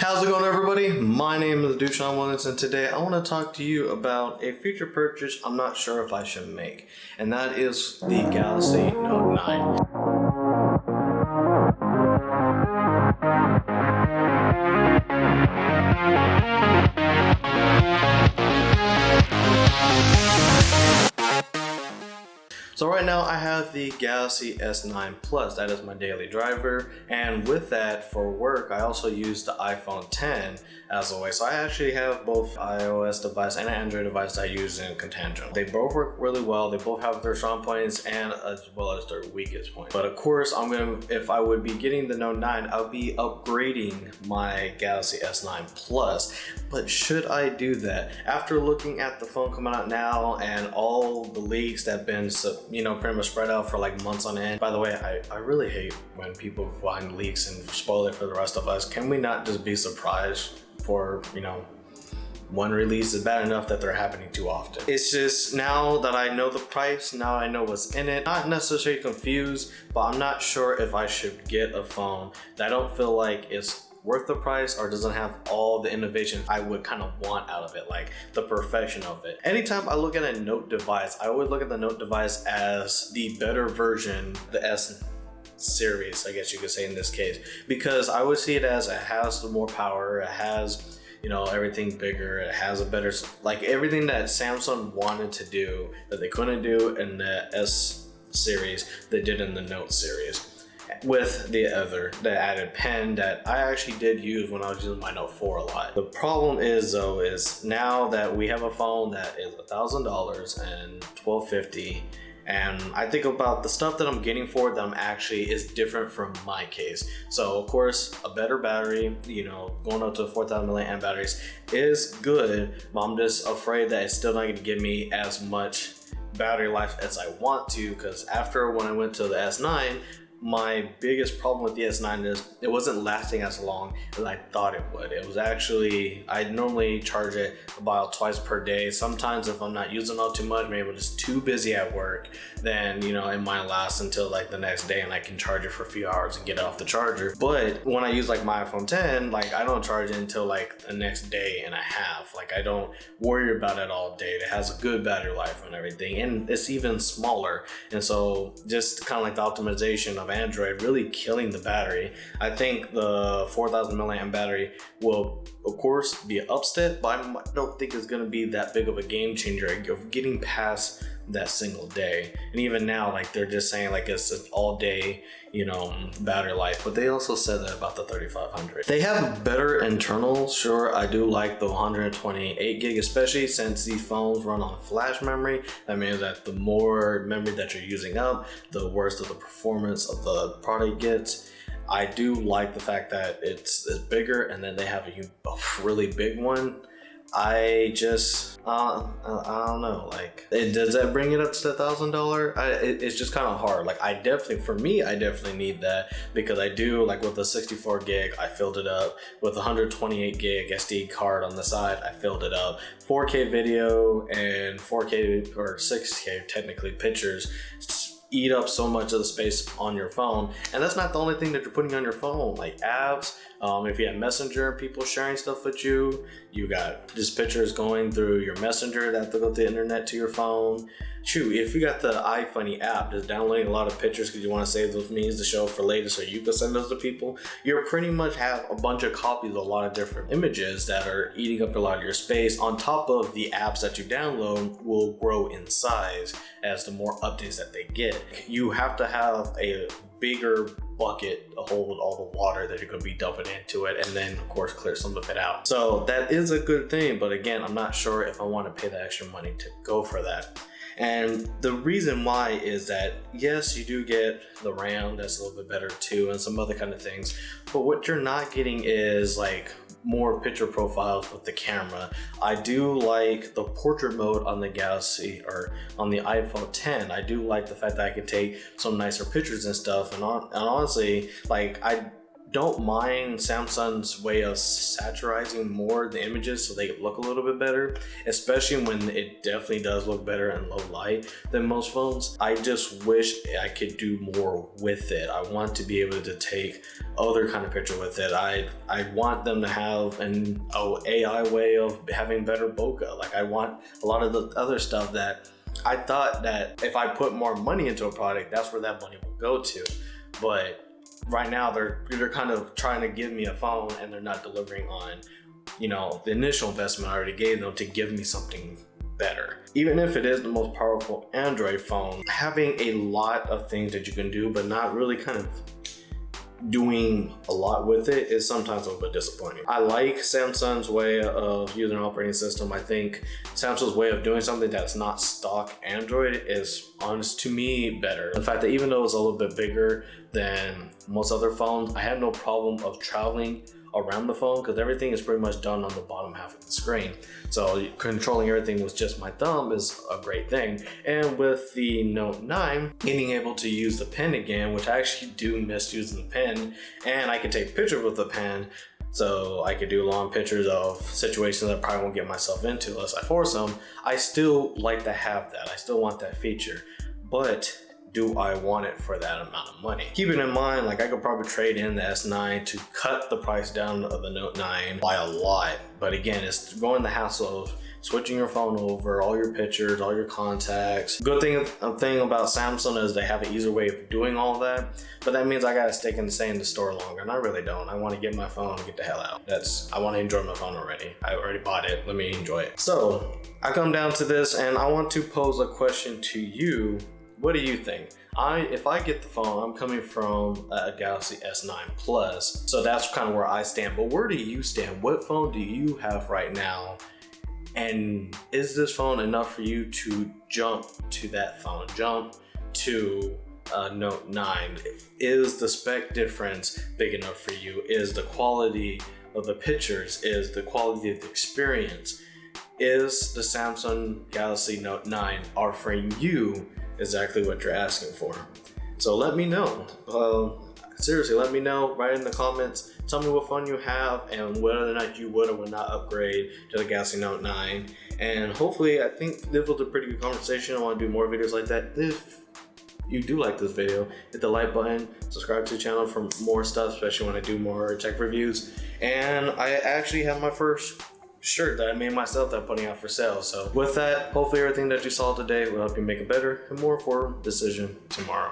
How's it going, everybody? My name is Dushan Williams, and today I want to talk to you about a future purchase I'm not sure if I should make, and that is the Galaxy Note 9. So right now I have the Galaxy S9 Plus. That is my daily driver, and with that for work I also use the iPhone 10 as always. So I actually have both iOS device and Android device I use in conjunction. They both work really well. They both have their strong points and as well as their weakest points. But of course, if I would be getting the Note 9, I'll be upgrading my Galaxy S9 Plus. But should I do that? After looking at the phone coming out now and all the leaks that have been pretty much spread out for like months on end. By the way, I really hate when people find leaks and spoil it for the rest of us. Can we not just be surprised for, one release is bad enough that they're happening too often? It's just now that I know the price, now I know what's in it. Not necessarily confused, but I'm not sure if I should get a phone that I don't feel like it's worth the price or doesn't have all the innovation I would kind of want out of it, like the perfection of it. Anytime I look at a Note device, I always look at the Note device as the better version, the S series, I guess you could say in this case, because I would see it as it has the more power, it has everything bigger, it has a better, like everything that Samsung wanted to do that they couldn't do in the S series, they did in the Note series. With the added pen that I actually did use when I was using my Note 4 a lot. The problem is though, is now that we have a phone that is $1,000 and $1,250, and I think about the stuff that I'm getting for it that I'm actually is different from my case. So of course, a better battery, going up to 4,000 milliamp batteries is good, but I'm just afraid that it's still not going to give me as much battery life as I want to, because after when I went to the S9, my biggest problem with the S9 is it wasn't lasting as long as I thought it would. It was actually, I normally charge it about twice per day. Sometimes if I'm not using it too much, maybe I'm just too busy at work, then it might last until like the next day and I can charge it for a few hours and get it off the charger. But when I use like my iPhone 10, like I don't charge it until like the next day and a half. Like I don't worry about it all day. It has a good battery life and everything, and it's even smaller. And so just kind of like the optimization of Android really killing the battery. I think the 4,000 milliamp battery will of course be an upstep, but I don't think it's going to be that big of a game changer of getting past that single day. And even now, like they're just saying like it's an all day battery life, but they also said that about the 3500. They have better internals. Sure, I do like the 128 gig, especially since these phones run on flash memory. That means that the more memory that you're using up, the worse of the performance of the product gets. I do like the fact that it's bigger, and then they have a really big one. I just I don't know, like does that bring it up to the $1,000? It's just kind of hard. Like I definitely need that, because I do, like with the 64 gig I filled it up, with the 128 gig SD card on the side I filled it up. 4K video and 4K or 6K technically pictures eat up so much of the space on your phone, and that's not the only thing that you're putting on your phone, like apps. If you have Messenger, people sharing stuff with you, you got just pictures going through your Messenger that have to go to the internet to your phone. Shoot, if you got the iFunny app, just downloading a lot of pictures because you want to save those memes to show for later so you can send those to people, you pretty much have a bunch of copies of a lot of different images that are eating up a lot of your space, on top of the apps that you download will grow in size as the more updates that they get. You have to have a bigger bucket to hold all the water that you're going to be dumping into it, and then of course clear some of it out. So that is a good thing, but again, I'm not sure if I want to pay the extra money to go for that. And the reason why is that yes, you do get the RAM that's a little bit better too, and some other kind of things, but what you're not getting is like more picture profiles with the camera. I do like the portrait mode on the Galaxy or on the iPhone 10. I do like the fact that I can take some nicer pictures and stuff, and honestly, like don't mind Samsung's way of saturizing more the images so they look a little bit better, especially when it definitely does look better in low light than most phones. I just wish I could do more with it. I want to be able to take other kind of picture with it. I want them to have an AI way of having better bokeh. Like I want a lot of the other stuff that I thought that if I put more money into a product, that's where that money will go to. But right now they're kind of trying to give me a phone and they're not delivering on, you know, the initial investment I already gave them to give me something better. Even if it is the most powerful Android phone, having a lot of things that you can do but not really kind of doing a lot with it is sometimes a little bit disappointing. I like Samsung's way of using an operating system. I think Samsung's way of doing something that's not stock Android is, honest to me, better. The fact that even though it's a little bit bigger than most other phones, I had no problem of traveling around the phone because everything is pretty much done on the bottom half of the screen. So controlling everything with just my thumb is a great thing. And with the Note 9, being able to use the pen again, which I actually do miss using the pen, and I can take pictures with the pen, so I could do long pictures of situations I probably won't get myself into unless I force them. I still like to have that. I still want that feature, but do I want it for that amount of money? Keeping in mind, like I could probably trade in the S9 to cut the price down of the Note 9 by a lot. But again, it's going the hassle of switching your phone over, all your pictures, all your contacts. Good thing about Samsung is they have an easier way of doing all that. But that means I gotta stay in the store longer, and I really don't. I want to get my phone and get the hell out. I want to enjoy my phone already. I already bought it. Let me enjoy it. So I come down to this, and I want to pose a question to you. What do you think? If I get the phone, I'm coming from a Galaxy S9 Plus, so that's kind of where I stand. But where do you stand? What phone do you have right now? And is this phone enough for you to jump to that phone? Jump to Note 9? Is the spec difference big enough for you? Is the quality of the pictures? Is the quality of the experience? Is the Samsung Galaxy Note 9 offering you exactly what you're asking for? So let me know. Seriously, let me know. Write in the comments. Tell me what phone you have and whether or not you would or would not upgrade to the Galaxy Note 9. And hopefully, I think this was a pretty good conversation. I want to do more videos like that. If you do like this video, hit the like button, subscribe to the channel for more stuff, especially when I do more tech reviews. And I actually have my first shirt that I made myself that I'm putting out for sale. So with that, hopefully everything that you saw today will help you make a better and more informed decision tomorrow.